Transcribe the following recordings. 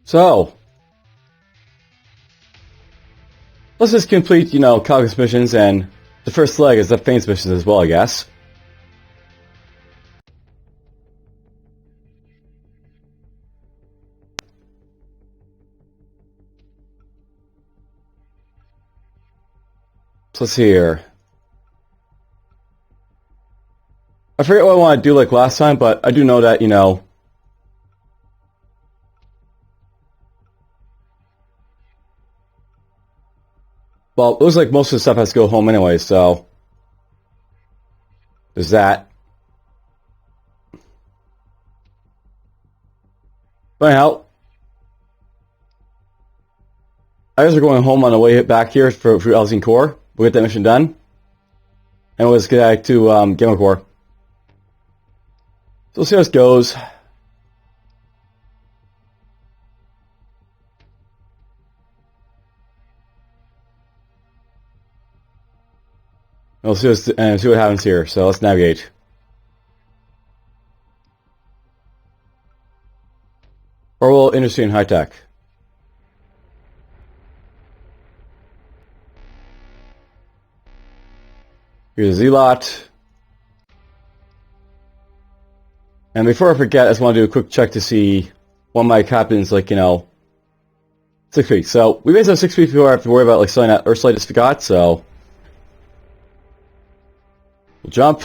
So, let's just complete, Calagan missions, and the first leg is the Fanes missions as well, I guess. So let's see here. I forget what I want to do like last time, but I do know that, well, it looks like most of the stuff has to go home anyway, so there's that. But anyhow, I guess we're going home on the way back here for Elzine Core. We'll get that mission done. And we'll just get back to Gamma Core. So we'll see how this goes. We'll see what happens here. So let's navigate. Orbital Industry and High Tech. Here's a Z-Lot. And before I forget, I just want to do a quick check to see what my captain's 6 weeks. So we basically have 6 weeks before I have to worry about selling that Earthlight as forgot, so we'll jump.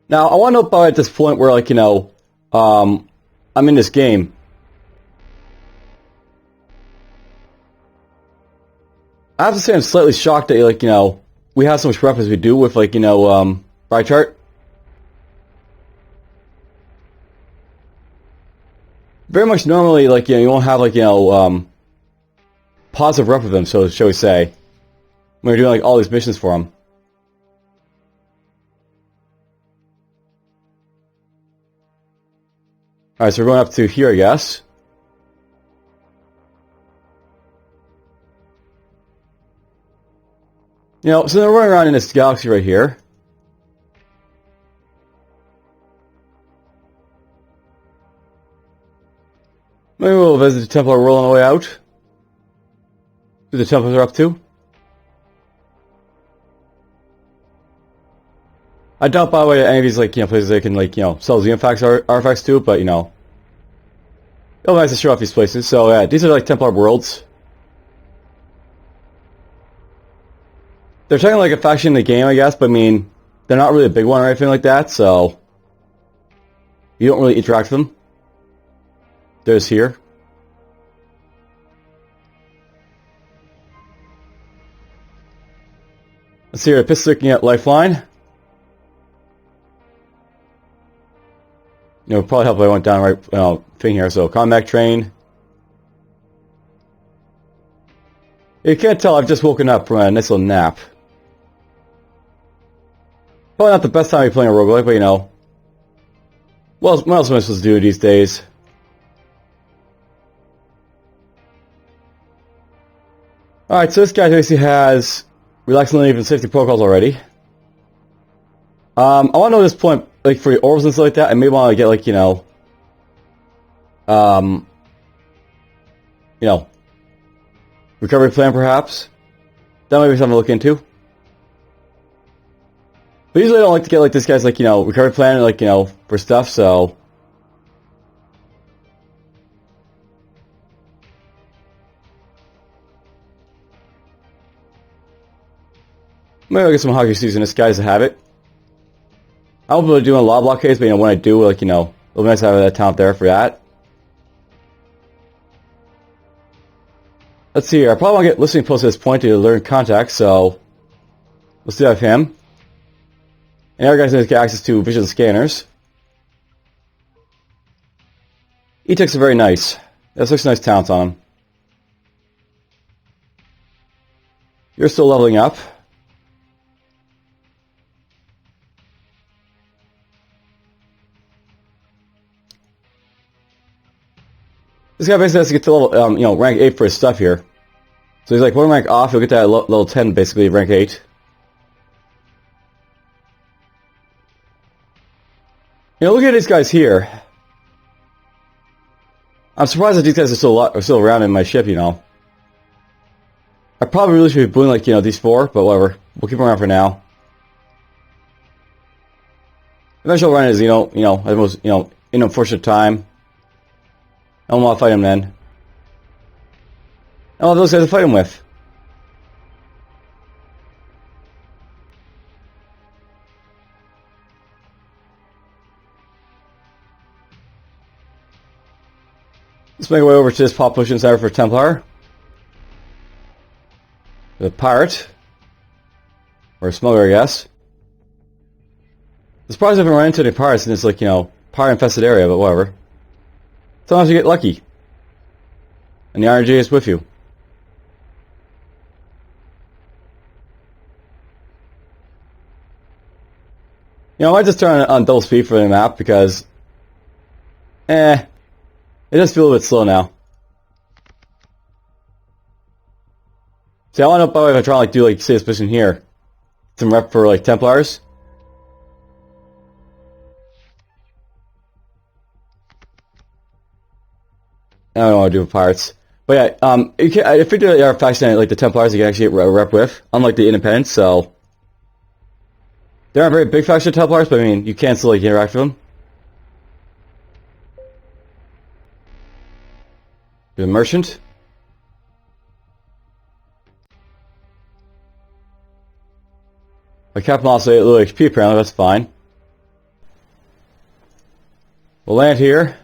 Now I want to know about at this point where I'm in this game. I have to say I'm slightly shocked that we have so much prep as we do with Bright Chart. Very much normally you won't have positive rep with them, so shall we say, when you're doing all these missions for them. Alright, so we're going up to here, I guess. So they're running around in this galaxy right here. Maybe we'll visit the Templar world on the way out. See what the Templars are up to. I doubt, by the way, any of these places they can sell Xenofax artifacts to, but it'll be nice to show off these places. So yeah, these are Templar worlds. They're technically a faction in the game, I guess, but I mean, they're not really a big one or anything like that, so you don't really interact with them. There's here. Let's see here, pistol looking at Lifeline. Probably help if I went down right thing here. So combat train. You can't tell I've just woken up from a nice little nap. Probably not the best time to be playing a roguelite, but what else am I supposed to do these days? Alright, so this guy basically has relaxing and safety protocols already. I want to know at this point, for the orbs and stuff like that, I may want to get recovery plan perhaps. That might be something to look into. But usually I don't like to get this guy's recovery plan for stuff, so maybe I'll get some hockey season. This guy's a habit. I won't be able to do a lot of blockades, but when I do, it'll be nice to have that talent there for that. Let's see here. I probably want to get listening posts at this point to learn contact, so let's do that with him. And our guys need to get access to vision scanners. E-Techs are very nice. There's 6 nice talents on them. You're still leveling up. This guy basically has to get to level, rank 8 for his stuff here. So he's one rank off, he'll get that level 10, basically, rank 8. Look at these guys here. I'm surprised that these guys are still around in my ship, you know. I probably really should be doing, like, you know, these 4, but whatever. We'll keep them around for now. Eventual run is, you know, at the most, you know, in unfortunate time. I don't want to fight him then. I don't have those guys to fight him with. Let's make our way over to this pop pushing center for Templar. The pirate. Or a smuggler, I guess. I'm surprised I haven't run into any pirates in this, like, you know, pirate-infested area, but whatever. Sometimes you get lucky. And the RNG is with you. You know, I might just turn on double speed for the map because... it does feel a little bit slow now. See, I want to know, by the way, if I try to, like, do, like, say this position here. Some rep for, like, Templars. I don't know what to do with pirates. But yeah, I figured there are factions like the Templars you can actually rep with, unlike the Independents, so... They aren't very big faction Templars, but I mean, you can still, like, interact with them. The Merchant. My Captain also 8 little HP apparently, that's fine. We'll land here.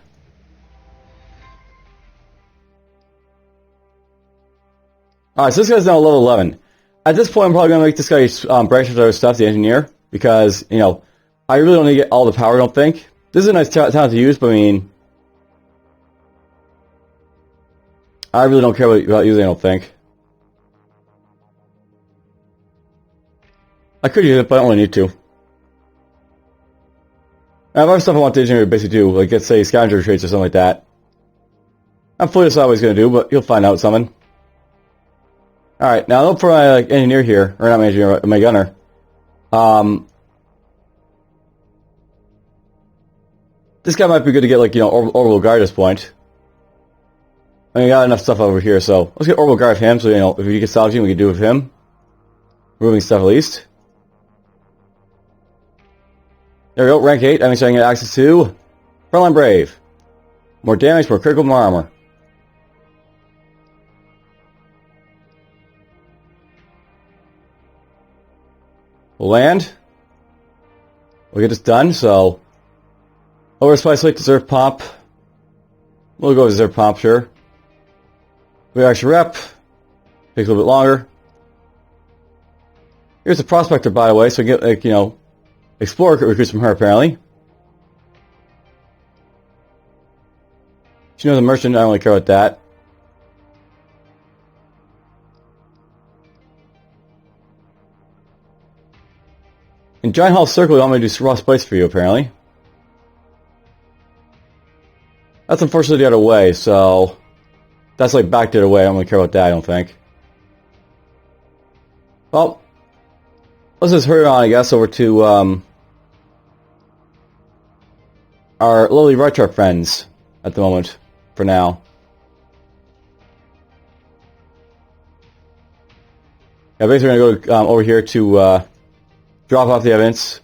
Alright, so this guy's now level 11. At this point, I'm probably going to make this guy branch into other stuff, the engineer, because, you know, I really don't need to get all the power, I don't think. This is a nice talent to use, but I mean... I really don't care about using it, I don't think. I could use it, but I don't really need to. I have other stuff I want the engineer to basically do, like, let's say, scavenger traits or something like that. I'm fully decided what he's going to do, but you'll find out something. Alright, now look for my, like, engineer here, or not my engineer, my gunner. This guy might be good to get, like, you know, orbital guard at this point. I mean, got enough stuff over here, so let's get orbital guard of him, so, you know, if we get salvaging, we can do it with him. Removing stuff at least. There we go, rank 8, that means I can get access to Frontline Brave. More damage, more critical, more armor. We'll land. We'll get this done, so... Over Spice Lake, Deserve Pomp. We'll go with Deserve Pomp, sure. We actually rep. Takes a little bit longer. Here's a Prospector, by the way, so we get, like, you know... Explorer recruits from her, apparently. She knows a merchant, I don't really care about that. In Giant Hall Circle, you want me to do raw spice for you, apparently. That's unfortunately the other way, so... That's like back the other way, I don't really care about that, I don't think. Well... Let's just hurry on, I guess, over to, our lowly retro friends at the moment, for now. Yeah, basically we're going to go over here to, drop off the evidence.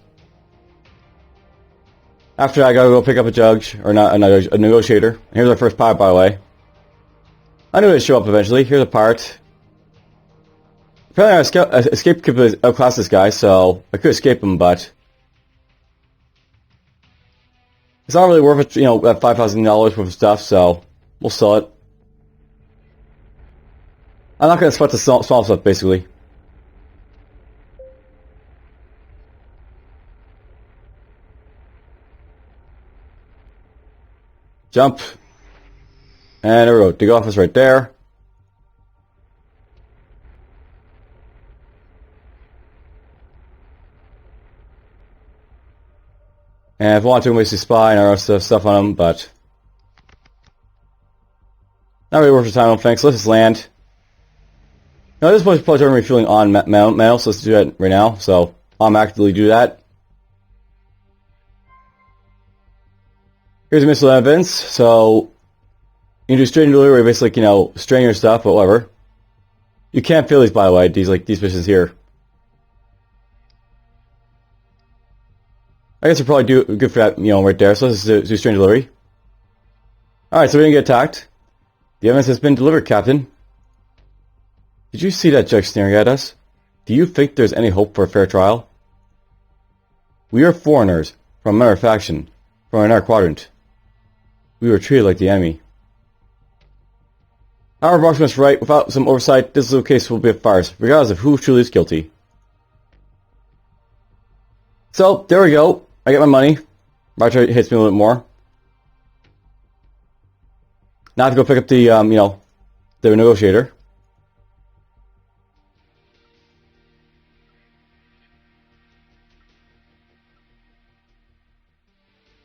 After that, I gotta go pick up a judge, or not a negotiator. Here's our first pirate, by the way. I knew it'd show up eventually. Here's a pirate. Apparently, I escape could outclass this guy, so I could escape him, but it's not really worth it. You know, at $5,000 worth of stuff, so we'll sell it. I'm not gonna sweat the small stuff, basically. Jump. And there we go. Dig office right there. And if I want to, waste the spy and our other stuff on him, but not really worth the time, I don't think. So let's just land. Now, this point is probably refueling on metal, so let's do that right now. So I'm actively do that. Here's a missile evidence. So You can do straight delivery, basically, like, you know, string your stuff, but whatever. You can't fill these, by the way, these missions here. I guess we're probably good for that, you know, right there. So let's do string delivery. Alright, so we didn't get attacked. The evidence has been delivered, Captain. Did you see that judge staring at us? Do you think there's any hope for a fair trial? We are foreigners from another faction, from another quadrant. We were treated like the enemy. Our boss must right. Without some oversight, this little case will be a farce, regardless of who truly is guilty. So, there we go. I get my money. Roger hits me a little bit more. Now I have to go pick up the, you know, the negotiator.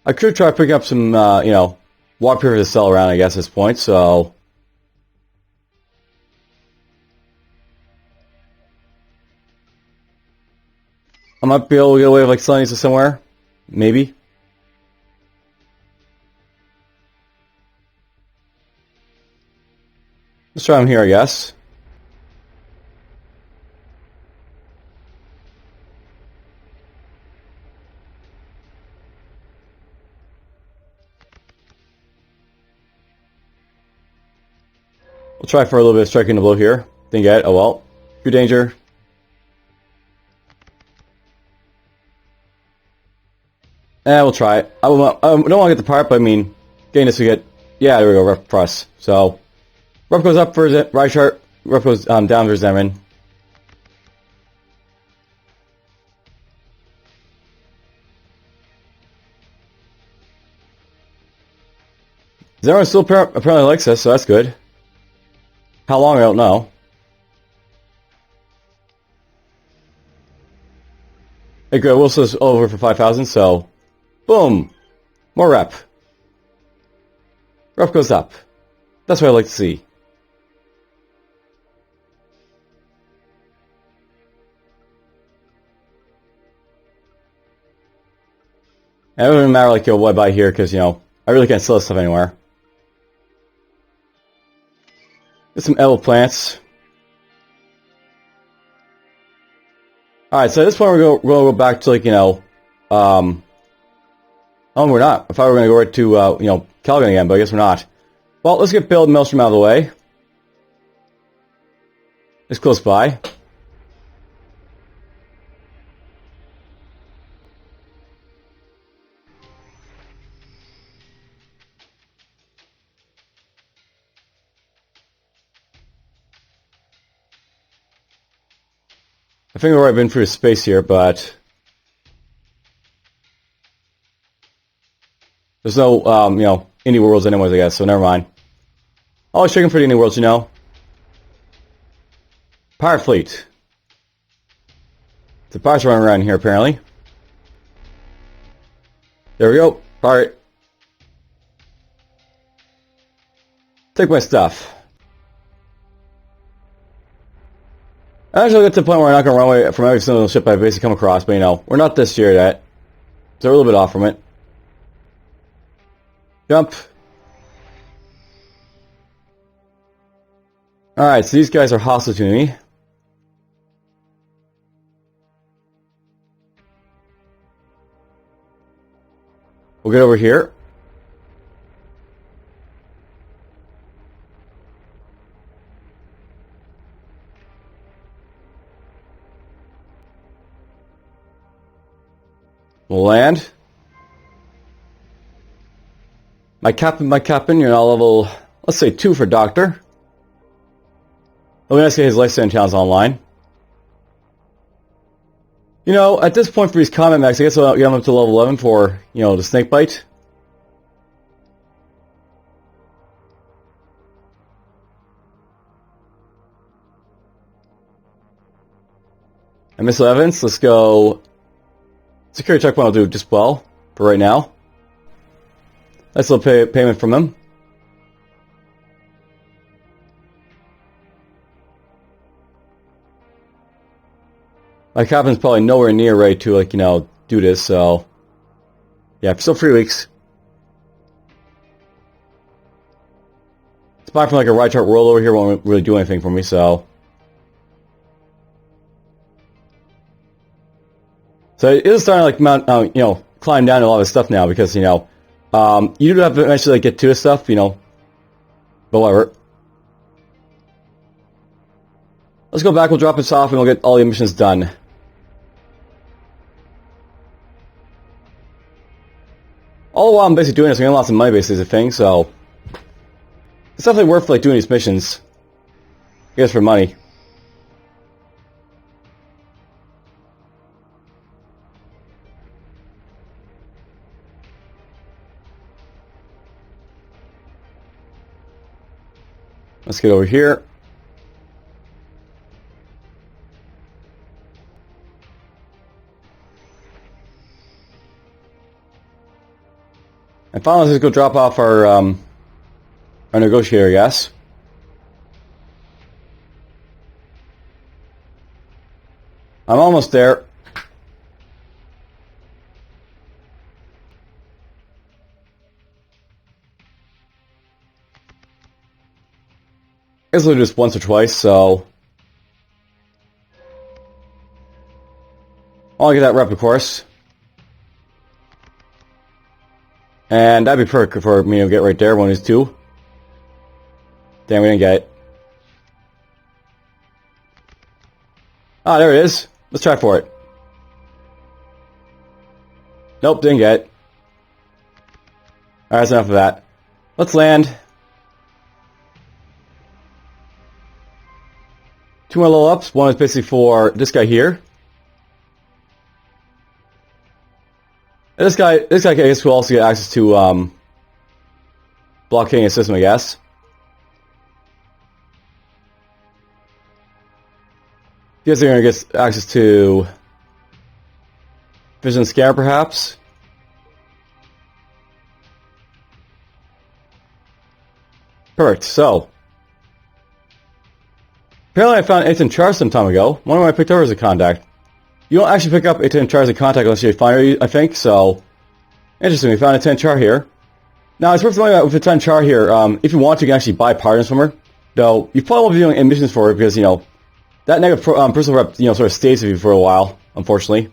I could try picking up some, you know, water purifiers to sell around, I guess, at this point, so... I might be able to get away with, like, selling these somewhere. Maybe. Let's try them here, I guess. We'll try for a little bit of striking the blow here. Didn't get it. Oh well. True danger. We'll try it. I don't want to get the part, but I mean, getting this to get... Yeah, there we go, rough press. So, rough goes up for Reichart, rough goes down for Zemin. Zemin still apparently likes us, so that's good. How long, I don't know. Hey, good, Wilson's over for 5,000, so... Boom! More rep. Rep goes up. That's what I like to see. And it doesn't matter, like, yo, what I buy here, because, you know, I really can't sell this stuff anywhere. Get some edible plants. Alright, so at this point we're going to go back to, like, you know, oh, we're not. I thought we were going to go right to, you know, Calagan again, but I guess we're not. Well, let's get Bill and Maelstrom out of the way. It's close by. I think we've already been through space here, but... There's no, you know, indie worlds anyways, I guess, so never mind. Always checking for the indie worlds, you know. Pirate fleet. The pirates are running around here, apparently. There we go. Pirate. Take my stuff. Eventually, I'll get to the point where I'm not going to run away from every single ship I basically come across, but, you know, we're not this year yet. So we're a little bit off from it. Jump. Alright, so these guys are hostile to me. We'll get over here. We'll land. My captain, you're now level, let's say 2 for Doctor. Let me ask you his lifespan challenge online. You know, at this point for these combat mechs, I guess I'll get him up to level 11 for, you know, the snake bite. And missile evidence, let's go. Security checkpoint will do just well for right now. Nice little payment from him. My captain's probably nowhere near ready to, like, you know, do this, so... Yeah, still 3 weeks. Spot from like a right chart world over here won't really do anything for me, so. So it is starting to like mount, you know, climb down a lot of stuff now because, you know, you do have to eventually like, get to this stuff, you know. But whatever. Let's go back, we'll drop this off, and we'll get all the missions done. All the while I'm basically doing this, I'm getting lots of money basically is a thing, so... It's definitely worth like doing these missions. I guess for money. Let's get over here. And finally, let's go drop off our negotiator, yes. I'm almost there. I guess we'll do this once or twice, so... I'll get that rep, of course. And that'd be perfect for me to get right there, one is two. Damn, we didn't get it. Ah, there it is. Let's try for it. Nope, didn't get it. Alright, that's enough of that. Let's land. Two more level ups. One is basically for this guy here. And this guy I guess will also get access to blockading a system, I guess. I guess they're going to get access to Vision Scanner, perhaps. Perfect. So, apparently I found 810 Char some time ago. One of them I picked over as a contact. You don't actually pick up 810 Char as a contact unless you find her, I think, so... Interesting, we found a 10 Char here. Now, it's worth knowing that with a 10 Char here, if you want to, you can actually buy partners from her. Though, you probably won't be doing missions for her because, you know, that negative personal rep, you know, sort of stays with you for a while, unfortunately.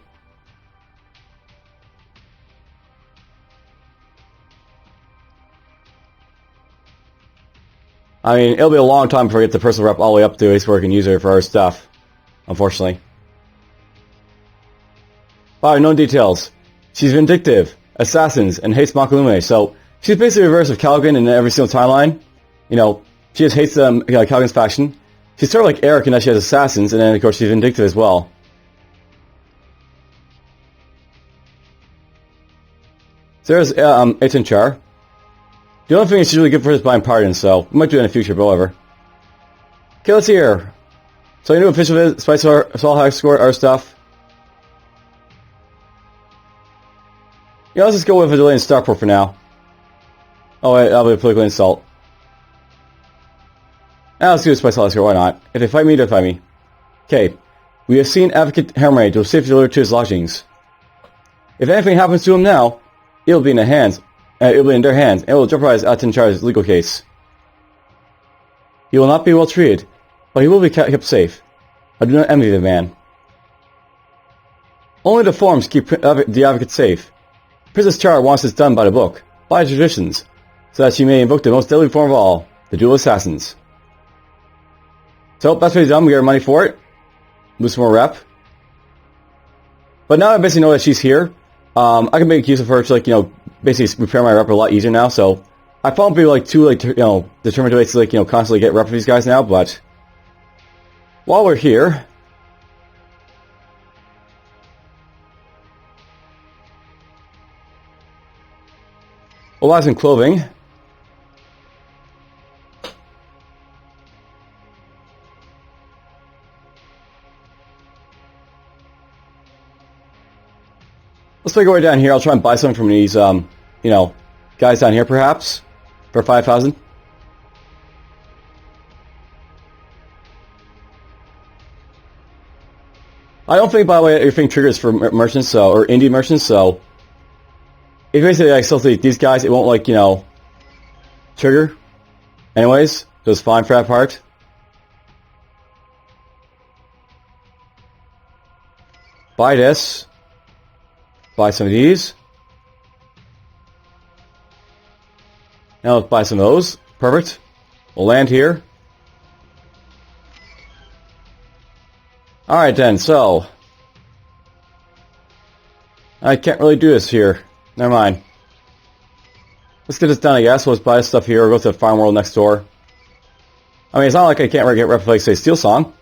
I mean, it'll be a long time before I get the personal rep all the way up to it where I can use her for her stuff, unfortunately. Alright, known details. She's vindictive, assassins, and hates Makalune. So, she's basically the reverse of Calagan in every single timeline. You know, she just hates Calagan's faction. She's sort of like Eric in that she has assassins, and then of course she's vindictive as well. So there's 810 Char. The only thing is she's really good for is buying pardons, so we might do it in the future, but whatever. Okay, let's see here. So you know official visit, Spice Assault High Score, our stuff. Yeah, let's just go with a delay in Starport for now. Oh wait, that'll be a political insult. Now let's do a Spice High Score, why not? If they fight me, they fight me. Okay. We have seen Advocate Hermaid will safely deliver to his lodgings. If anything happens to him now, it'll be in their hands. It'll be in their hands, and it will jeopardize 810 Char's legal case. He will not be well treated, but he will be kept safe. I do not envy the man. Only the forms keep the Advocate safe. Princess Char wants this done by the book, by traditions, so that she may invoke the most deadly form of all, the dual assassins. So, that's what he's done, we get our money for it. Lose some more rep. But now I basically know that she's here, I can make use of her to, like, you know, basically repair my rep a lot easier now, so... I won't be, like, too, like, you know, determined to, basically, like, you know, constantly get rep for these guys now, but... While we're here... We'll buy some clothing. Let's make our way down here. I'll try and buy something from these, you know, guys down here, perhaps, for 5,000. I don't think, by the way, everything triggers for merchants, so, or indie merchants, so... If you basically, like, associate these guys, it won't, like, you know, trigger. Anyways. Just fine for that part. Buy this. Buy some of these. Now let's buy some of those. Perfect. We'll land here. Alright then, so... I can't really do this here. Never mind. Let's get this done, I guess. Let's buy stuff here, or go to the farm world next door. I mean, it's not like I can't really get rep like, say, Steel Song.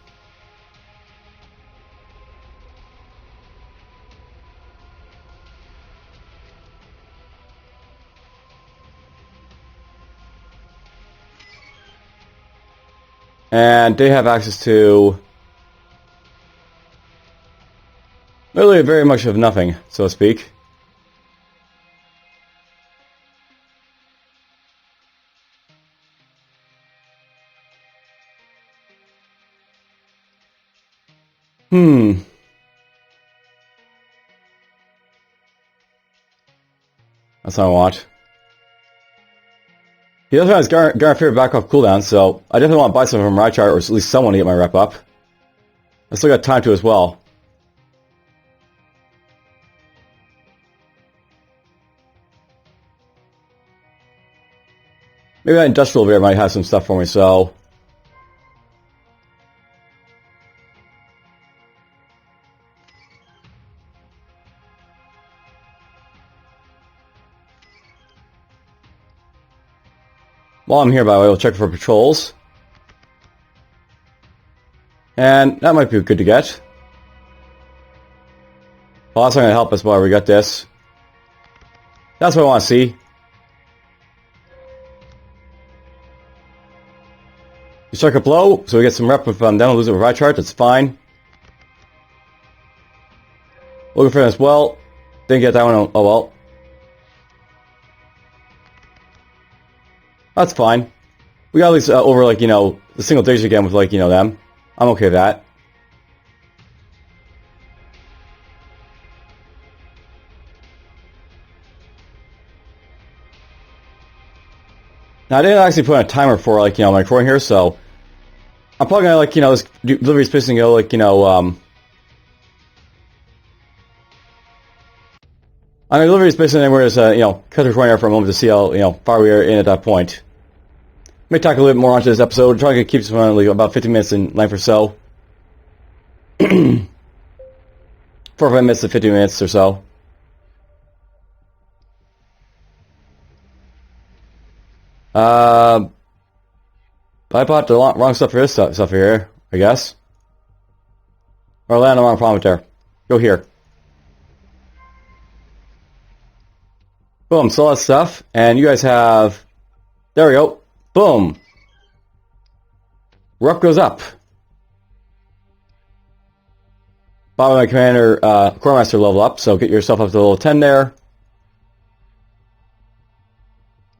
And they have access to... literally very much of nothing, so to speak. That's not what I want. He doesn't have his Garnet back off cooldown, so I definitely want to buy some from Rychart, or at least someone to get my rep up. I still got time to as well. Maybe that industrial bear might have some stuff for me, so... While I'm here, by the way, we'll check for patrols. And that might be good to get. Well, that's not going to help us while we got this. That's what I want to see. You strike a blow, so we get some rep with them. Then we'll lose it with Rychart, that's fine. Looking for him as well. Didn't get that one, oh well. That's fine. We got at least over, like, you know, the single digits again with, like, you know, them. I'm okay with that. Now, I didn't actually put in a timer for, like, you know, my recording here, so... I'm probably gonna, like, you know, just do delivery space and go, like, you know, I'm gonna delivery space and then we're just, you know, cut the recording out for a moment to see how, you know, far we are in at that point. May talk a little bit more onto this episode. Try to keep this one like about 50 minutes in length or so. 4 or 5 minutes to 50 minutes or so. I bought the wrong stuff for this stuff here, I guess. Or I landed on the wrong prompt there. Go here. Boom, sell that stuff. And you guys have... There we go. Boom. Rep goes up. Bob and my commander, Core Master level up, so get yourself up to level 10 there.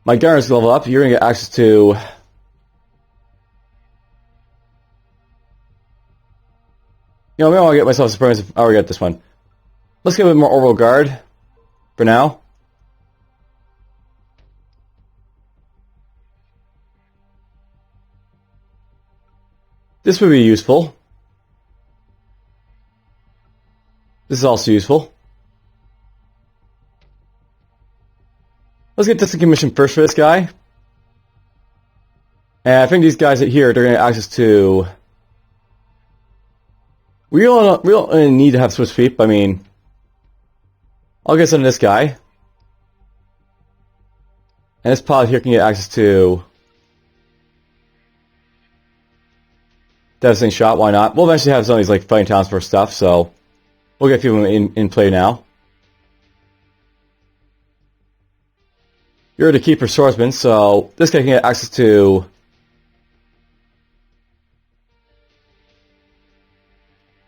My Garner's level up, you're going to get access to... You know, maybe I want to get myself surprised if I already got this one. Let's get a bit more Orbital Guard for now. This would be useful. This is also useful. Let's get this commission first for this guy. And I think these guys here, they're going to get access to... We don't really need to have Swift Sweep. I mean, I'll get some of this guy. And this pilot here can get access to... Devastating Shot, why not? We'll eventually have some of these like fighting talents for stuff, so we'll get a few of them in play now. You're the Keeper Swordsman, so this guy can get access to...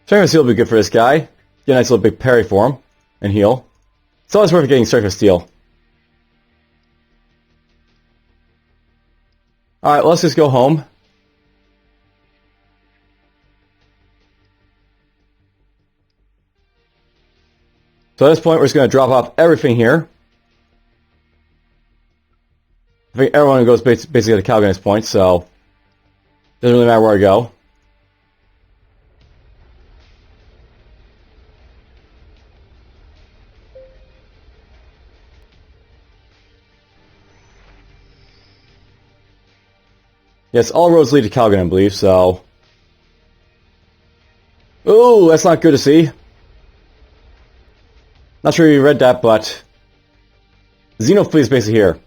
Strength of Steel will be good for this guy. Get a nice little big parry for him, and heal. It's always worth getting Strength of Steel. Alright, let's just go home. So at this point, we're just going to drop off everything here. I think everyone goes basically to Calagan at this point, so... Doesn't really matter where I go. Yes, all roads lead to Calagan, I believe, so... Ooh, that's not good to see. Not sure you read that, but... Xeno fleet is basically here.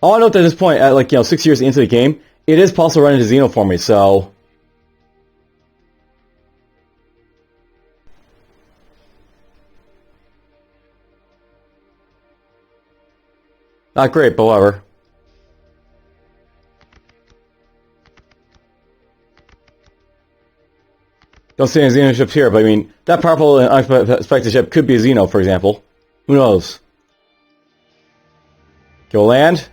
All I note at this point, at like, 6 years into the game, it is possible to run into Xeno for me, so... Not great, but whatever. Don't see any Xeno ships here, but I mean, that powerful and unexpected ship could be a Xeno, for example. Who knows? Go land.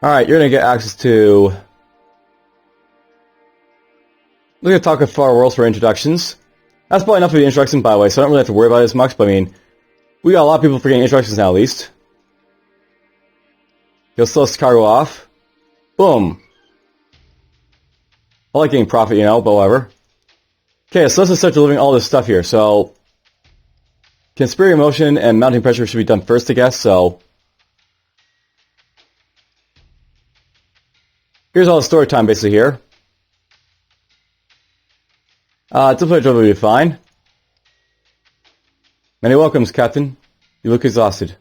Alright, you're gonna get access to... We're gonna talk with Far Worlds for introductions. That's probably enough of the introduction, by the way, so I don't really have to worry about it as much, but I mean, we got a lot of people for getting introductions now, at least. You'll slow this cargo off. Boom. I like getting profit, but whatever. Okay, so let's just start delivering all this stuff here. So, Conspiracy motion and mounting pressure should be done first, I guess, so... Here's all the story time, basically, here. Diplomatic will be fine. Many welcomes, Captain. You look exhausted.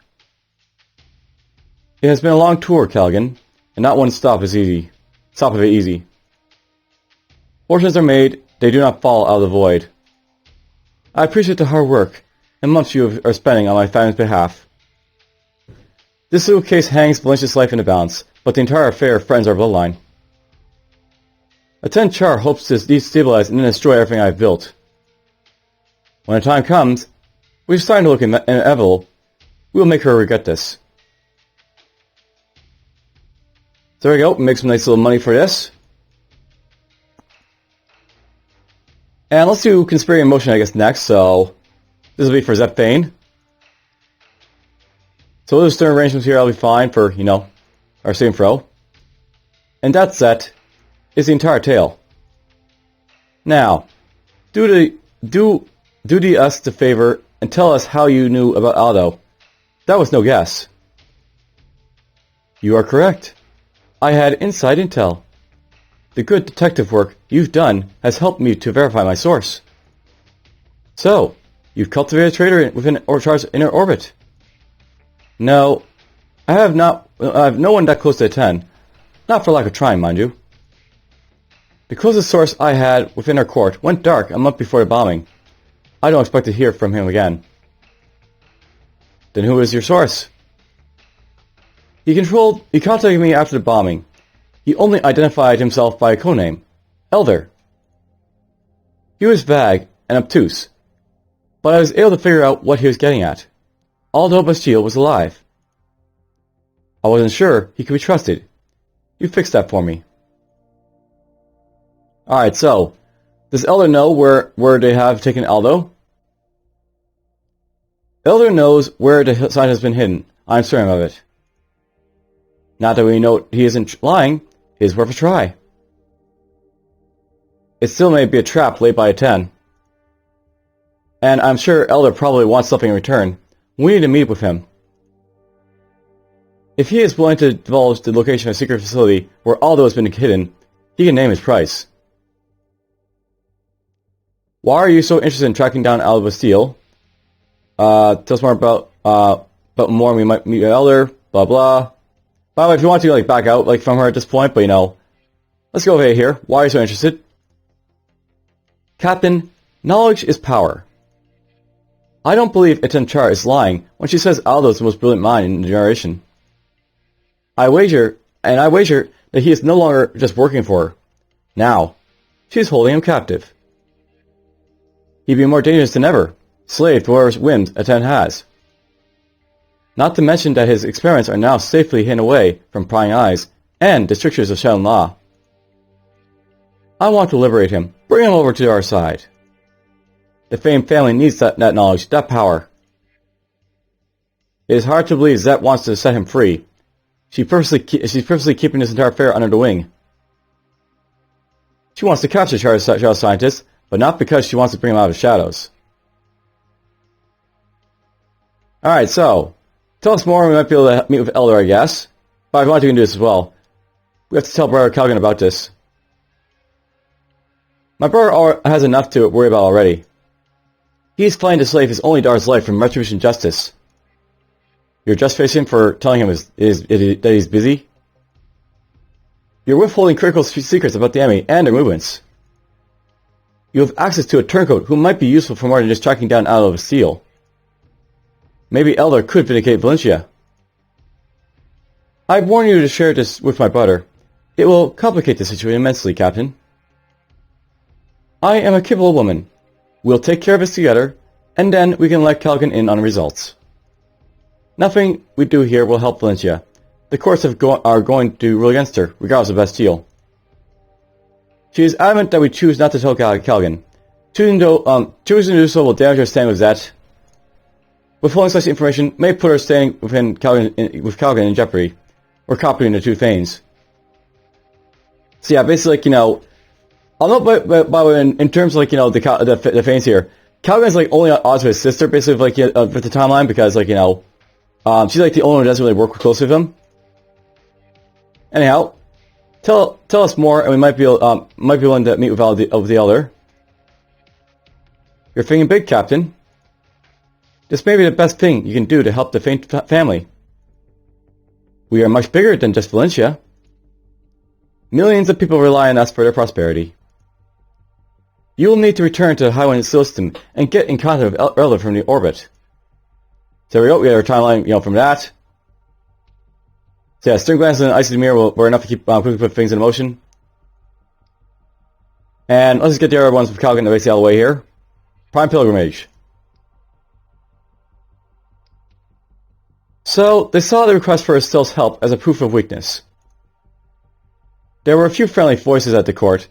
It has been a long tour, Calagan. And not one stop of it easy. Fortunes are made, they do not fall out of the void. I appreciate the hard work and months you are spending on my family's behalf. This little case hangs Valencia's life in the balance, but the entire affair threatens our bloodline. Lieutenant Char hopes to destabilize and then destroy everything I've built. When the time comes, which is starting to look inevitable, we will make her regret this. So there we go, make some nice little money for this. And let's do Conspiracy in Motion, I guess, next, so... This will be for Zepthane. So those stern arrangements here, I'll be fine for, our same fro. And that set is the entire tale. Now, do us the favor and tell us how you knew about Aldo. That was no guess. You are correct. I had inside intel. The good detective work you've done has helped me to verify my source. So, you've cultivated a traitor within Orchar's inner orbit. No, I have no one that close to 10. Not for lack of trying, mind you. The closest source I had within our court went dark a month before the bombing. I don't expect to hear from him again. Then who is your source? He contacted me after the bombing. He only identified himself by a codename, Elder. He was vague and obtuse, but I was able to figure out what he was getting at. Aldo Bastille was alive. I wasn't sure he could be trusted. You fixed that for me. Alright, so, does Elder know where they have taken Aldo? Elder knows where the sign has been hidden. I'm certain of it. Not that we know he isn't lying, it is worth a try. It still may be a trap laid by a 10. And I'm sure Elder probably wants something in return. We need to meet with him. If he is willing to divulge the location of a secret facility where Aldo has been hidden, he can name his price. Why are you so interested in tracking down Aldo Bastille? Tell us more about more. We might meet Elder, blah blah. By the way, if you want to back out from her at this point, but let's go over here. Why are you so interested? Captain, knowledge is power. I don't believe Iten Char is lying when she says Aldo is the most brilliant mind in the generation. I wager that he is no longer just working for her. Now, she is holding him captive. He'd be more dangerous than ever, slave to whatever whims Iten has. Not to mention that his experiments are now safely hidden away from prying eyes and the strictures of Shaolin law. I want to liberate him, bring him over to our side. The famed family needs that knowledge, that power. It is hard to believe Zet wants to set him free. she's purposely keeping this entire affair under the wing. She wants to capture shadow scientists, but not because she wants to bring them out of the shadows. Alright, so, tell us more and we might be able to meet with Elder, I guess. But if you want to, we can do this as well. We have to tell Brother Calagan about this. My brother has enough to worry about already. He's planning to save his only daughter's life from retribution justice. You're just facing for telling him that he's busy? You're withholding critical secrets about the enemy and their movements. You have access to a turncoat who might be useful for more than just tracking down out of steel. Maybe Elder could vindicate Valencia. I've warned you to share this with my brother. It will complicate the situation immensely, Captain. I am a capable woman. We'll take care of this together, and then we can let Calagan in on the results. Nothing we do here will help Valencia. The courts are going to rule against her, regardless of Bastille. She is adamant that we choose not to tell Calagan. Choosing to do so will damage her standing with Zet. Withholding such information may put her standing with Calagan in jeopardy. We're copying the two Thanes. So yeah, basically, like, you know, I'll note by the way, in terms of, like, you know, the Thanes here, Calagan's like only at odds with his sister, basically, like, with the timeline, because, like, you know, she's like the only one who doesn't really work closely with him. Anyhow, tell us more, and we might be willing to meet with the Elder. You're thinking big, Captain. This may be the best thing you can do to help the Thane family. We are much bigger than just Valencia. Millions of people rely on us for their prosperity. You will need to return to the Highwind system and get in contact with Elder from the orbit. So there we go, we have our timeline, you know, from that. So yeah, string glances and icy mirror were enough to keep quickly put things in motion. And let's just get the other ones with Calagan basically out of the way here. Prime Pilgrimage. So, they saw the request for Estelle's help as a proof of weakness. There were a few friendly voices at the court,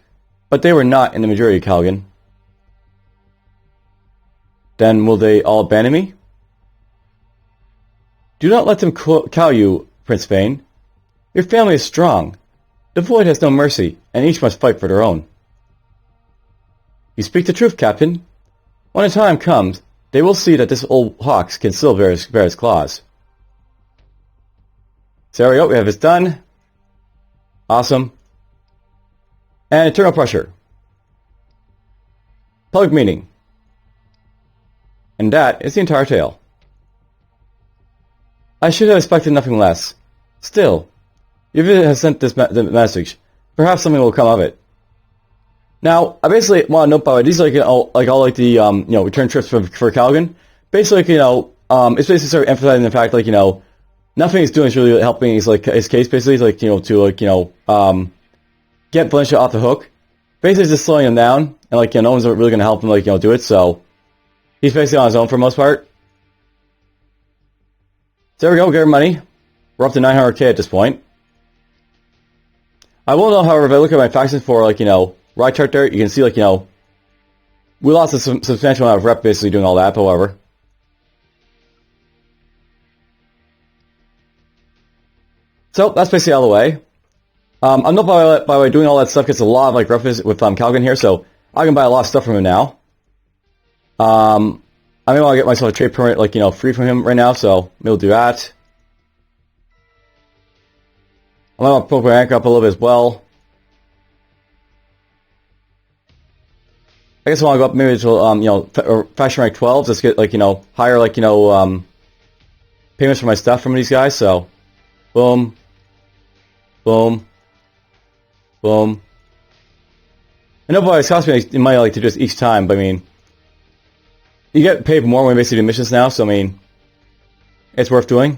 but they were not in the majority of Calagan. Then will they all abandon me? Do not let them cow you, Prince Vane. Your family is strong. The Void has no mercy, and each must fight for their own. You speak the truth, Captain. When the time comes, they will see that this old hawk can still bear his claws. So there we go, we have this done. Awesome. And Eternal Pressure. Public meeting. And that is the entire tale. I should have expected nothing less. Still, your visit has sent this message. Perhaps something will come of it. Now, I basically want to note, by the way, these are like, all like the, you know, return trips for Calagan. Basically, like, you know, it's basically sort of emphasizing the fact, like, you know, nothing he's doing is really helping his case, basically, like, you know, to, like, you know, get Valencia off the hook. Basically, just slowing him down, and, like, you know, no one's really going to help him, like, you know, do it, so he's basically on his own for the most part. So there we go, get our money. We're up to 900k at this point. I will know, however, if I look at my factions for, like, you know, right chart there, you can see, like, you know, we lost a substantial amount of rep basically doing all that, however. So, that's basically out of the way. I'm not, by the way, doing all that stuff gets a lot of, like, references with Calagan here, so I can buy a lot of stuff from him now. I may want to get myself a trade permit, like, you know, free from him right now, so maybe we'll do that. I might want to poke my anchor up a little bit as well. I guess I want to go up maybe to, you know, faction rank 12, just get, like, you know, higher, like, you know, payments for my stuff from these guys, so boom, boom, boom. I know, boy, it's cost me money, like, to do this each time, but I mean, you get paid more when you basically do missions now, so I mean, it's worth doing.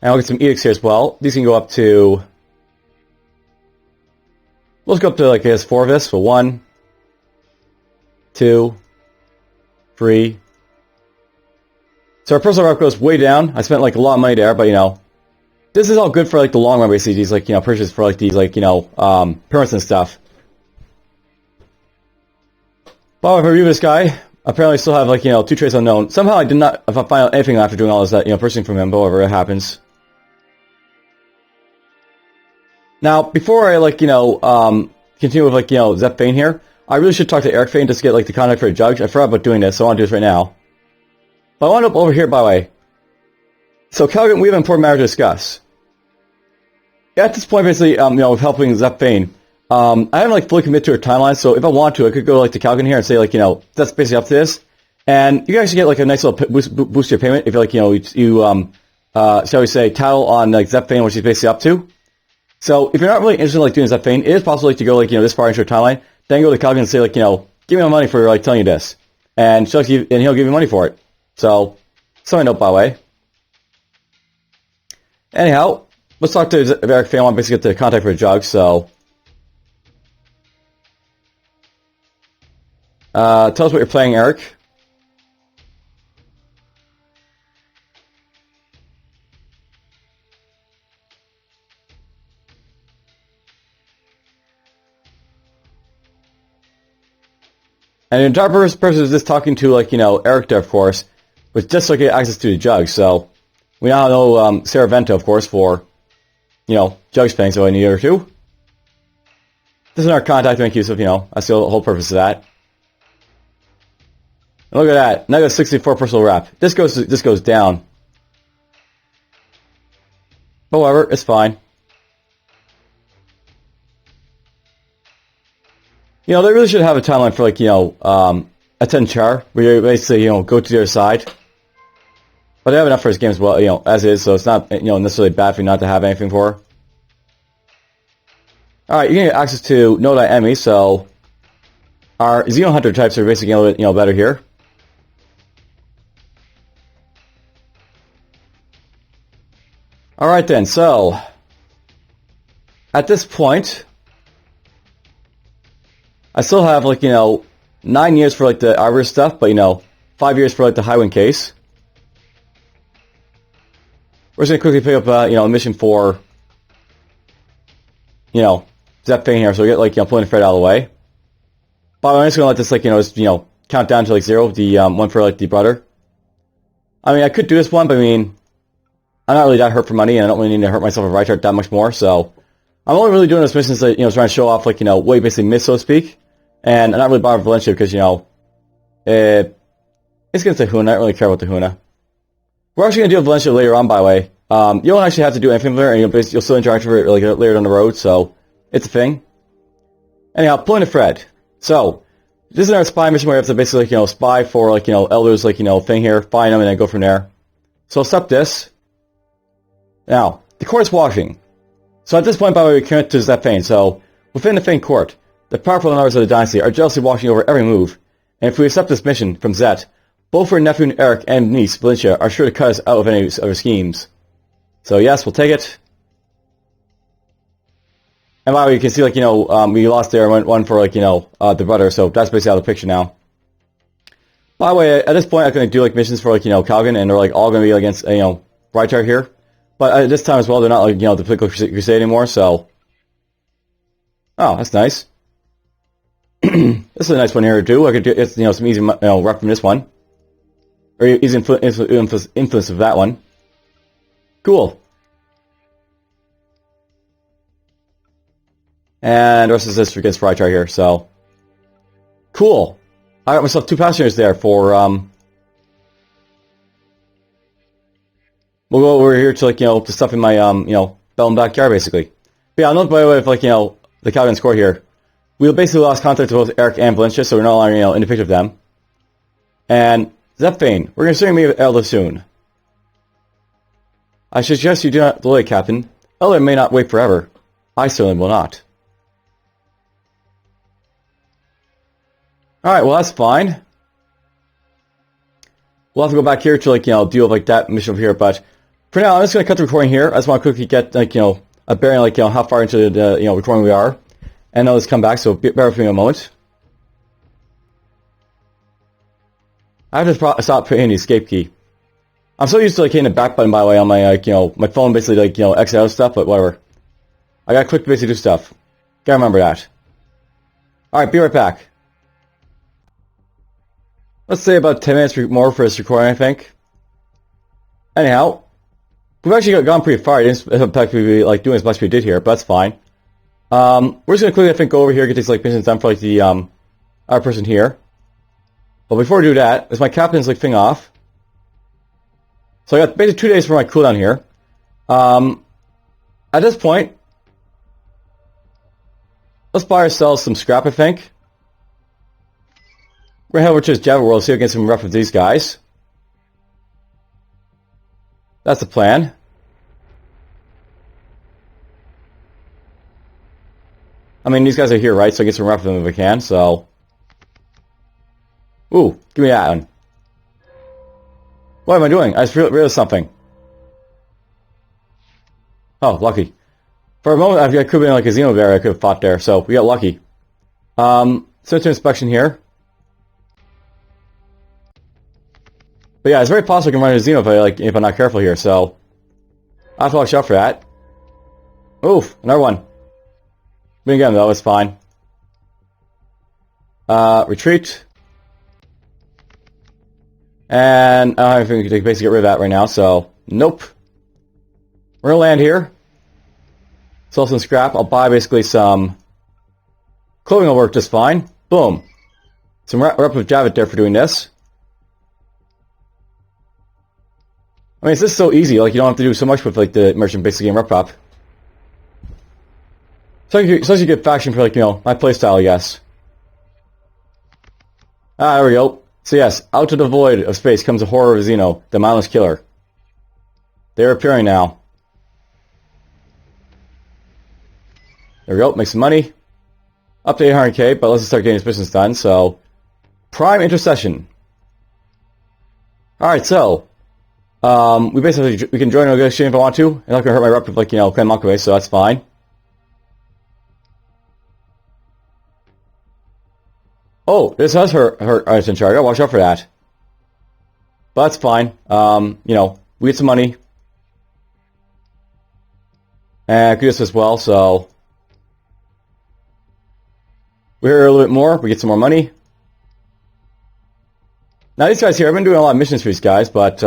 And I'll get some edicts here as well. These can go up to, let's go up to, like, I guess 4 of this, so 1, 2, 3. So our personal rep goes way down. I spent, like, a lot of money there, but, you know, this is all good for, like, the long run, basically, these, like, you know, purchases for, like, these, like, you know, permits and stuff. But if I review this guy, Apparently I still have, like, 2 traits unknown. Somehow I did not find out anything after doing all this, pursuing from him, but whatever, it happens. Now, before I, like, continue with, like, Zep Fane here, I really should talk to Eric Fane just to get, like, the contact for a judge. I forgot about doing this, so I want to do this right now. But I wound up over here, by the way. So, Calagan, we have an important matter to discuss. At this point, basically, with helping Zep Fane, I haven't, like, fully committed to a timeline, so if I want to, I could go, like, to Calagan here and say, like, that's basically up to this. And you can actually get, like, a nice little boost to your payment if you're, like, shall we say, tattle on, like, Zep Fane, which he's basically up to. So, if you're not really interested in, like, doing Zep Fane, it is possible, like, to go, like, this far into a timeline, then go to Calagan and say, like, give me my money for, like, telling you this. And he'll give you money for it. So, something to note, by the way. Anyhow, let's talk to Eric Fane. I want to basically get the contact for a jug, so... tell us what you're playing, Eric. And the entire purpose is just talking to, like, Eric there, of course, with just like get access to the jug. So we now know Sarah Vento, of course, for jug paying. So in a year or two, this is our contact to make use of. That's the whole purpose of that. And look at that, now I got 64 personal rep. This goes down. But whatever, it's fine. They really should have a timeline for, like, a 10 char, where you basically, go to the other side. But they have enough for his game as well, as is, so it's not, necessarily bad for you not to have anything for her. Alright, you can get access to Nodai Emmy, so our Xeno Hunter types are basically a little bit, better here. Alright then, so at this point, I still have, like, 9 years for, like, the Arbor stuff, but, 5 years for, like, the Highwind case. We're just going to quickly pick up, a mission for, Zep Fane here, so we get, like, pulling the Fred out of the way. But I'm just going to let this, like, just, count down to, like, 0, the, one for, like, the brother. I mean, I could do this one, but, I mean, I'm not really that hurt for money, and I don't really need to hurt myself a right heart that much more, so... I'm only really doing this mission to, trying to show off, like, what you basically miss, so to speak. And I'm not really bothered with Valencia because, it's against the Huna. I don't really care about the Huna. We're actually going to deal with Valencia later on, by the way. You don't actually have to do anything with her, and you'll still interact with her, like, later down the road, so it's a thing. Anyhow, pulling the Fred. So, this is our spy mission where you have to basically, spy for, like, elders, like, thing here, find them, and then go from there. So, stop this. Now, the court's washing. So, at this point, by the way, we commit to Zep Fane. So, within the Fane court, the powerful members of the dynasty are jealously watching over every move, and if we accept this mission from Zet, both her nephew Eric and niece Valencia are sure to cut us out of any of her schemes. So yes, we'll take it. And by the way, you can see, like, we lost there and one for, like, the brother, so that's basically out of the picture now. By the way, at this point, I'm going to do, like, missions for, like, Calagan, and they're, like, all going to be against, Brightar here. But at this time as well, they're not, like, the political crusade anymore, so... Oh, that's nice. This is a nice one here to do. I could do some easy rep from this one, or easy influence of that one. Cool. And the rest is this against Frychar here. So cool. I got myself 2 passengers there for We'll go over here to, like, to stuff in my Bellum backyard basically. But yeah, I'll note by the way if, like, the Calagan score here. We basically lost contact with both Eric and Valencia, so we're no longer, in the picture of them. And Zep Fane, we're considering meeting with Elder soon. I suggest you do not delay, Captain. Elder may not wait forever. I certainly will not. Alright, well that's fine. We'll have to go back here to, like, deal with, like, that mission over here, but for now I'm just going to cut the recording here. I just want to quickly get, like, a bearing, like, how far into the, recording we are. And I'll just come back, so bear with me a moment. I have to stop hitting the escape key. I'm so used to, like, hitting the back button, by the way, on my, like, my phone, basically, like, exit out stuff, but whatever. I gotta click to basically do stuff. Gotta remember that. Alright, be right back. Let's say about 10 minutes more for this recording, I think. Anyhow, we've actually gone pretty far. I didn't expect we like doing as much as we did here, but that's fine. We're just gonna quickly, I think, go over here, get these like missions done for like the our person here. But before we do that, is my captain's like thing off. So I got basically 2 days for my cooldown here. At this point, let's buy ourselves some scrap, I think. We're gonna head over to this Java world, see if we can get some rough with these guys. That's the plan. I mean, these guys are here, right? So I get some rough with them if I can, so... Ooh, give me that one. What am I doing? I just realized something. Oh, lucky. For a moment, I could have been like a Xeno bear I could have fought there, so we got lucky. Search inspection here. But yeah, it's very possible I can run into Xeno if I'm not careful here, so... I have to watch out for that. Oof, another one. We didn't get him though, it's fine. Retreat. And I don't think we can basically get rid of that right now, so... Nope. We're gonna land here. Sell some scrap. I'll buy basically some... Clothing will work just fine. Boom. Some rep with Javit there for doing this. I mean, it's just so easy. Like, you don't have to do so much with, like, the merchant basic game rep prop. So you get faction for, like, you know, my playstyle, I guess. Ah, there we go. So yes, out of the void of space comes a horror of Xeno, the mindless killer. They're appearing now. There we go, make some money. Up to 800k, but let's start getting these missions done, so... Prime Intercession. Alright, so... we can join a negotiation if I want to. I'm not gonna hurt my rep with, like, you know, Clan Monkaway, so that's fine. Oh, this has hurt us in charge. I'll watch out for that. But that's fine. You know, we get some money. And I could do this as well, so... We're here a little bit more. We get some more money. Now, these guys here, I've been doing a lot of missions for these guys, but...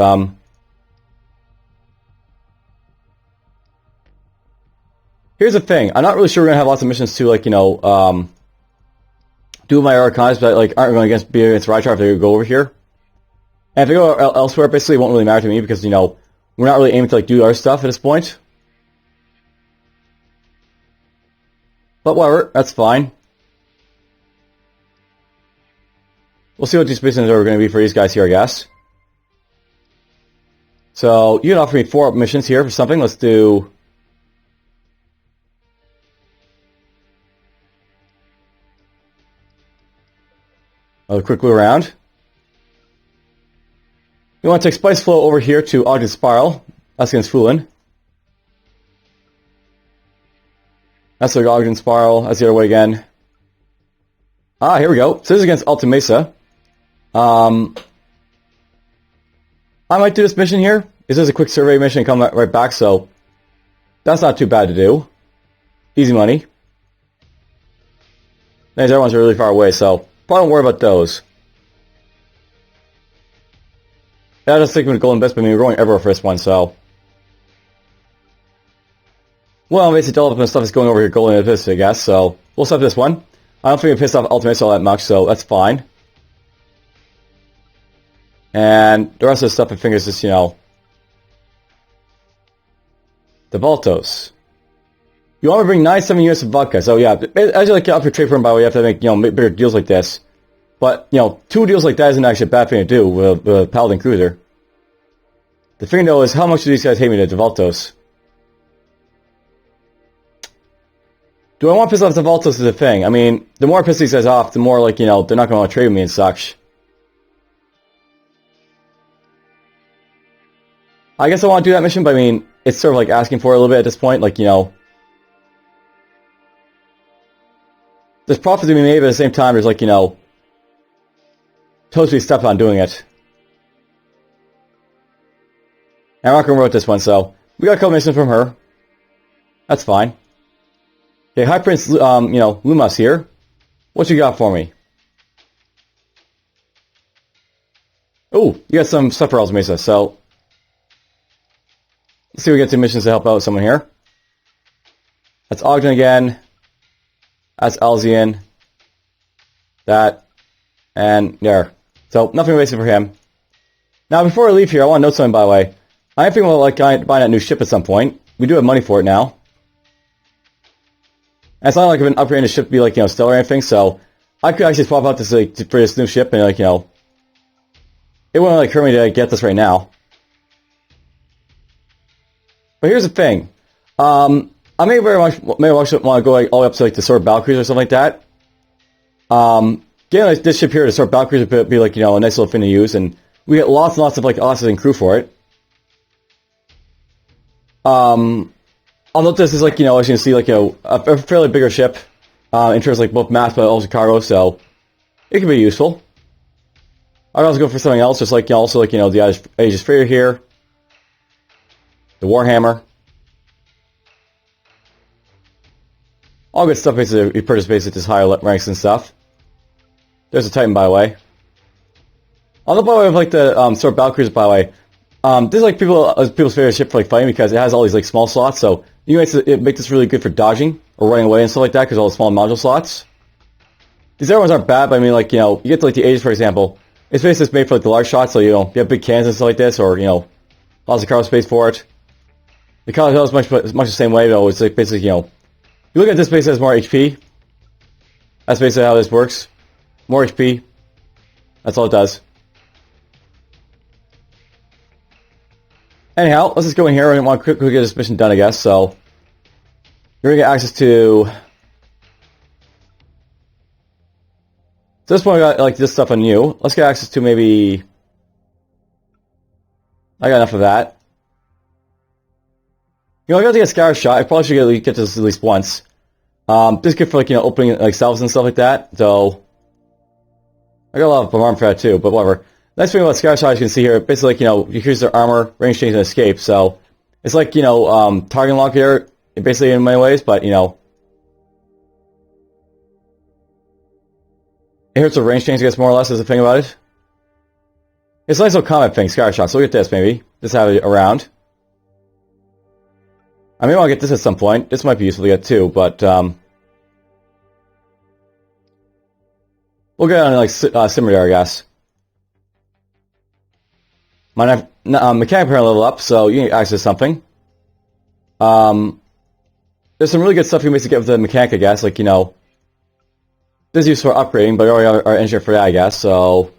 Here's the thing. I'm not really sure we're going to have lots of missions to, like, you know, do my archives, but, like, aren't going to be against Rychar if they go over here. And if they go elsewhere, basically, it won't really matter to me because, you know, we're not really aiming to, like, do our stuff at this point. But whatever, that's fine. We'll see what these missions are going to be for these guys here, I guess. So, you can offer me 4 missions here for something. Let's do... a quick look around. We want to take Spice Flow over here to Ogden Spiral. That's against Fulin. That's the Ogden Spiral. That's the other way again. Ah, here we go. So this is against Alta Mesa. I might do this mission here. This is a quick survey mission and come right back, so that's not too bad to do. Easy money. These other ones are really far away, so probably don't worry about those. Yeah, I just think with Golden Best, but I mean, we're going everywhere for this one, so... Well, basically, development stuff is going over here, Golden Abyss, I guess, so... We'll stop this one. I don't think it pissed off Ultimate all that much, so that's fine. And the rest of the stuff, I think, is just, you know... The Baltos. You want to bring 97 units of vodka, so yeah, as you like get up your trade firm, by the way, you have to make, you know, bigger deals like this. But, you know, 2 deals like that isn't actually a bad thing to do with a Paladin Cruiser. The thing, though, is how much do these guys hate me to Devaltos? Do I want to piss off Devaltos is the thing? I mean, the more I piss these guys off, the more, like, you know, they're not going to want to trade with me and such. I guess I want to do that mission, but I mean, it's sort of like asking for it a little bit at this point, like, you know... There's profit to be made, but at the same time, there's, like, you know... Totally stepped on doing it. And I'm not going to wrote this one, so... We got a couple missions from her. That's fine. Okay, High Prince, you know, Lumas here. What you got for me? Oh, you got some stuff for Els Mesa, so... Let's see if we get some missions to help out someone here. That's Ogden again. That's Elzian. That. And there. So, nothing wasted for him. Now, before I leave here, I want to note something, by the way. I am thinking about, like, buying that new ship at some point. We do have money for it now. And it's not like I've been upgrading the ship to be, like, stellar or anything, so... I could actually swap out this, like, for this new ship, and, like, it wouldn't, like, hurt me to get this right now. But here's the thing. I may very much want to go, like, all the way up to, like, the Sword Battlecruiser or something like that. Getting, like, this ship here, the Sword Battlecruiser, would be, like, a nice little thing to use, and we get lots and lots of, like, officers and crew for it. I'll note this is, like, as you can see, like, a fairly bigger ship. In terms of, like, both mass but also cargo, so it can be useful. I'd also go for something else, just like, also, like, the Aegis Freighter here. The Warhammer. All good stuff, basically, you purchase basically just higher ranks and stuff. There's a Titan, by the way. On the by the way of, like, the Sword Battlecruiser, by the way, this is, like, people's favorite ship for, like, fighting because it has all these, like, small slots, so you make this really good for dodging or running away and stuff like that because of all the small module slots. These other ones aren't bad, but I mean, like, you get to, like, the Aegis, for example. It's basically just made for, like, the large shots, so, you have big cannons and stuff like this, or, lots of cargo space for it. The Calagan is much the same way, though. It's, like, basically, you look at this basically as more HP. That's basically how this works. More HP. That's all it does. Anyhow, let's just go in here. I want to quickly get this mission done, I guess, so... You're going to get access to... At this point, I got, like, this stuff on you. Let's get access to maybe... I got enough of that. I got to get Scour Shot. I probably should get this at least once. This is good for, like, opening, like, salves and stuff like that, so... I got a lot of armor for that, too, but whatever. Next thing about Scour Shot, as you can see here, basically, like, you increase their armor, range change, and escape, so... It's like, target lock here, basically in many ways, but, it hurts the range change, I guess, more or less, is the thing about it. It's a nice little combat thing, Scour Shot, so look at this, maybe. Just have it around. I may want to get this at some point. This might be useful to get, too, but, we'll get on, like, Simulator, I guess. My mechanic apparently level up, so you can access something. There's some really good stuff you can basically get with the mechanic, I guess, like, this is used for upgrading, but we already have our engineer for that, I guess, so,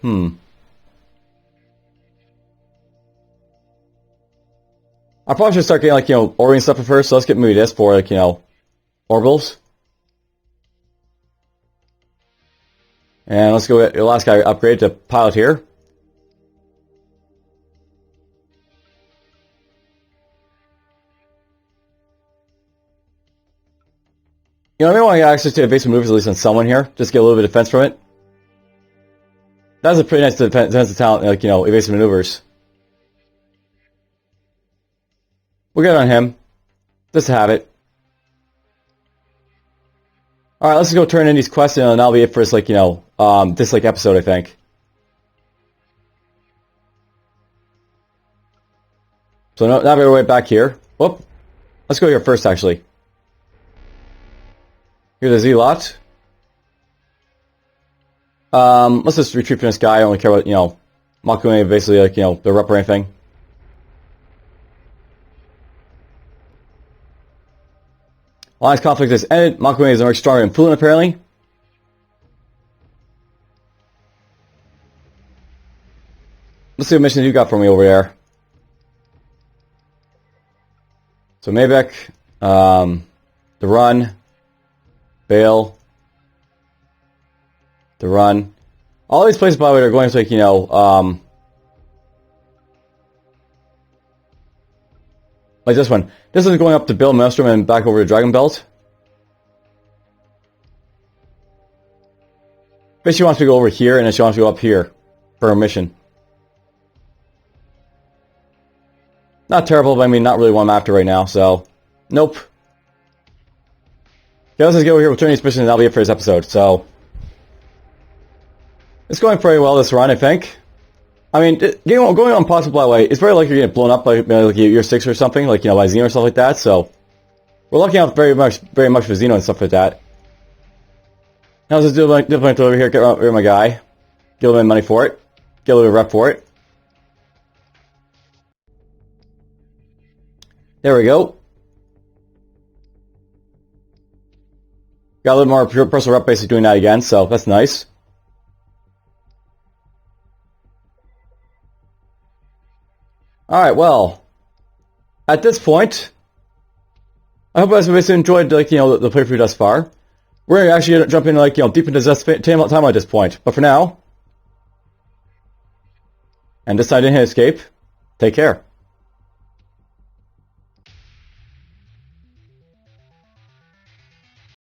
I probably should start getting, like, Orion stuff at first, so let's get maybe this for, like, orbitals. And let's go get the last guy upgrade to pilot here. I may want to get access to evasive maneuvers at least on someone here, just get a little bit of defense from it. That's a pretty nice defensive talent, like, evasive maneuvers. We'll get on him, just to have it. Alright, let's just go turn in these quests, and that'll be it for this, like, this, like, episode, I think. So now we're right back here. Whoop. Let's go here first, actually. Here's the Z-Lot. Let's just retreat from this guy. I only care about, Makune, basically, like, the rep or anything. Alliance conflict has ended. Makune is much stronger than Fulin, apparently. Let's see what missions you got for me over there. So Maybek, the Run, Bale, the Run. All these places, by the way, are going to, like, like this one. This is going up to Bill Maelstrom and back over to Dragon Belt. But she wants to go over here, and then she wants to go up here for her mission. Not terrible, but I mean, not really what I'm after right now, so... Nope. Okay, let's just go over here with turning these missions, and that'll be it for this episode, so... It's going pretty well this run, I think. I mean, going on possible that way, it's very likely you're getting blown up by like year 6 or something, like, you know, by Xeno or stuff like that, so we're looking out very much for Xeno and stuff like that. Now let's just do a different over here, get rid of my guy, get a little bit of money for it, get a little bit of rep for it. There we go. Got a little more personal rep basically doing that again, so that's nice. Alright, well, at this point, I hope you guys basically enjoyed, like, you know, the playthrough thus far. We're going to actually jump in, like, you know, deep into this time at this point. But for now, and this side didn't hit escape, take care.